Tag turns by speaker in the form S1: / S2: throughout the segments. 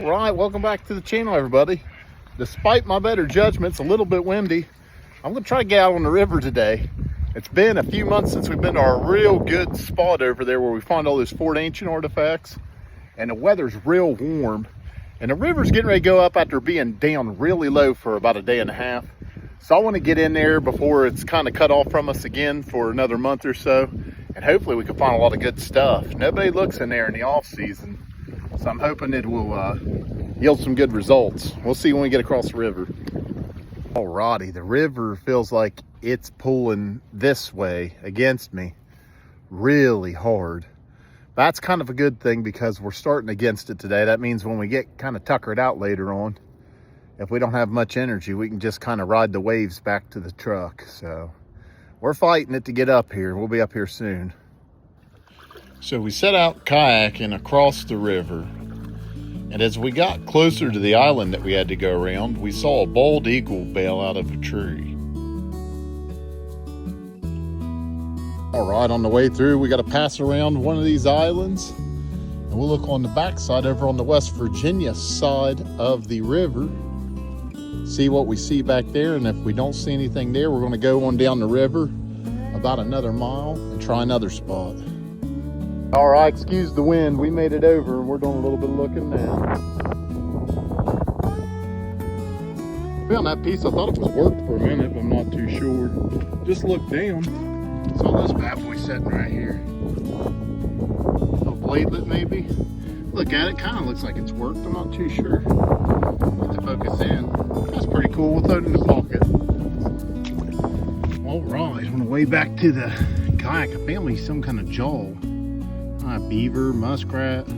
S1: All right, welcome back to the channel, everybody. Despite my better judgment, it's a little bit windy. I'm gonna try to get out on the river today. It's been a few months since we've been to our real good spot over there where we find all those Fort Ancient artifacts, and the weather's real warm. And the river's getting ready to go up after being down really low for about a day and a half. So I want to get in there before it's kind of cut off from us again for another month or so. And hopefully we can find a lot of good stuff. Nobody looks in there in the off season. So I'm hoping it will yield some good results. We'll see when we get across the river. Alrighty, the river feels like it's pulling this way against me really hard. That's kind of a good thing because we're starting against it today. That means when we get kind of tuckered out later on, if we don't have much energy, we can just kind of ride the waves back to the truck. So we're fighting it to get up here. We'll be up here soon. So we set out kayaking across the river, and as we got closer to the island that we had to go around, we saw a bald eagle bail out of a tree. All right, on the way through, we got to pass around one of these islands, and we'll look on the backside over on the West Virginia side of the river, see what we see back there, and if we don't see anything there, we're going to go on down the river about another mile and try another spot. All right, excuse the wind. We made it over and we're doing a little bit of looking now. Found that piece. I thought it was worked for a minute, but I'm not too sure. Just look down. Saw this bad boy sitting right here. A bladelet maybe. Look at it. Kind of looks like it's worked. I'm not too sure. Get the focus in. That's pretty cool. We'll throw it in the pocket. All right, on the way back to the kayak, I found me some kind of jaw. Beaver, muskrat,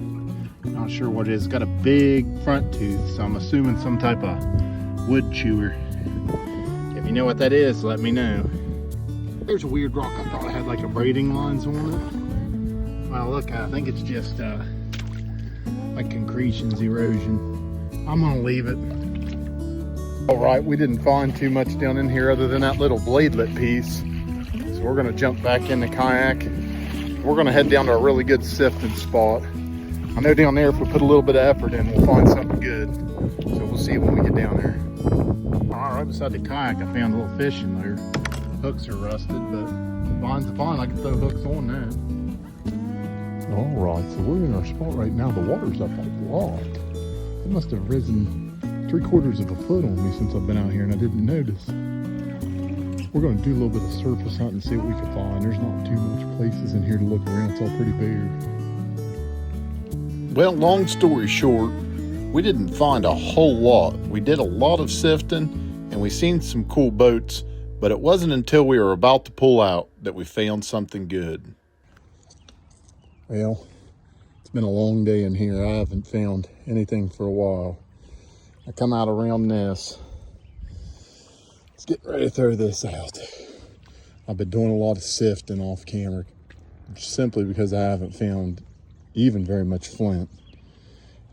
S1: not sure what it is. It's got a big front tooth, so I'm assuming some type of wood chewer. If you know what that is, let me know. There's a weird rock. I thought I had like a braiding lines on it. Well, look, I think it's just like concretions, erosion. I'm gonna leave it. All right, we didn't find too much down in here other than that little bladelet piece. So we're gonna jump back in the kayak. We're gonna head down to a really good sifting spot. I know down there if we put a little bit of effort in, we'll find something good. So we'll see when we get down there. All right, beside the kayak, I found a little fish in there. Hooks are rusted, but line's fine. I can throw hooks on that. All right, so we're in our spot right now. The water's up a lot. It must have risen 3/4 of a foot on me since I've been out here and I didn't notice. We're going to do a little bit of surface hunting and see what we can find. There's not too much places in here to look around. It's all pretty bare. Well, long story short, we didn't find a whole lot. We did a lot of sifting and we seen some cool boats, but it wasn't until we were about to pull out that we found something good. Well, it's been a long day in here. I haven't found anything for a while. I come out around this. Let's get ready to throw this out. I've been doing a lot of sifting off camera simply because I haven't found even very much flint.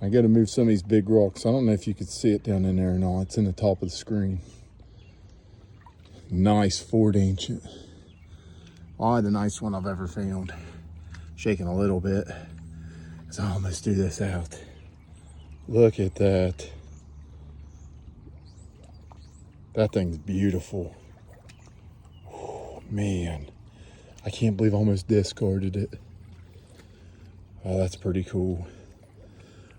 S1: I got to move some of these big rocks. I don't know if you could see it down in there or not. It's in the top of the screen. Nice Fort Ancient. Oh, the nice one I've ever found. Shaking a little bit as I almost threw this out. Look at that. That thing's beautiful. Oh, man, I can't believe I almost discarded it. Oh, that's pretty cool.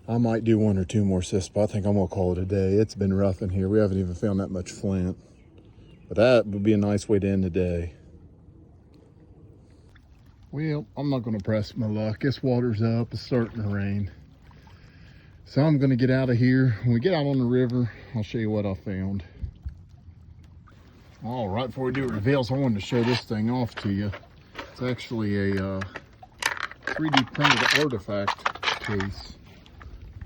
S1: I might do one or two more sifts, but I think I'm gonna call it a day. It's been rough in here. We haven't even found that much flint. But that would be a nice way to end the day. Well, I'm not gonna press my luck. This water's up, it's starting to rain. So I'm gonna get out of here. When we get out on the river, I'll show you what I found. All right, before we do reveals, I wanted to show this thing off to you. It's actually a 3D printed artifact case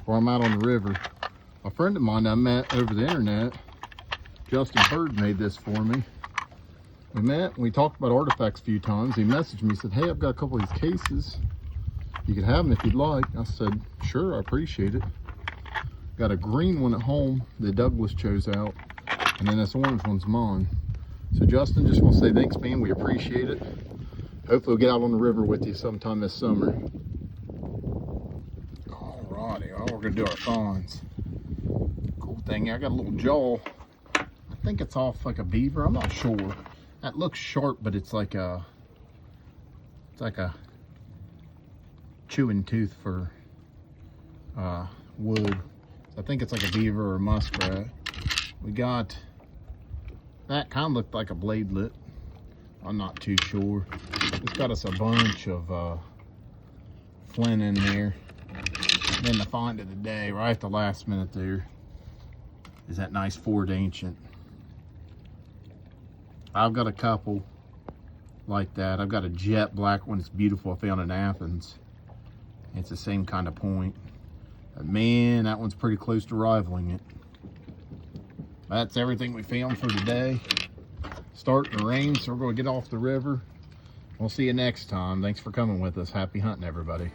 S1: where I'm out on the river. A friend of mine I met over the internet, Justin Bird, made this for me. We met, we talked about artifacts a few times. He messaged me, said, hey, I've got a couple of these cases. You can have them if you'd like. I said, sure, I appreciate it. Got a green one at home that Douglas chose out, and then this orange one's mine. So Justin, just want to say thanks, man. We appreciate it. Hopefully we'll get out on the river with you sometime this summer. Alrighty, Well, we're gonna do our fawns. Cool thing, I got a little jaw. I think it's off like a beaver. I'm not sure. That looks sharp, but it's like a chewing tooth for wood. So I think it's like a beaver or a muskrat. We got that kind of looked like a bladelet. I'm not too sure. It's got us a bunch of flint in there. And then the find of the day, right at the last minute there, is that nice Ford Ancient. I've got a couple like that. I've got a jet black one. It's beautiful. I found in Athens. It's the same kind of point. But man, that one's pretty close to rivaling it. That's everything we found for today. Starting to rain, so we're going to get off the river. We'll see you next time. Thanks for coming with us. Happy hunting, everybody.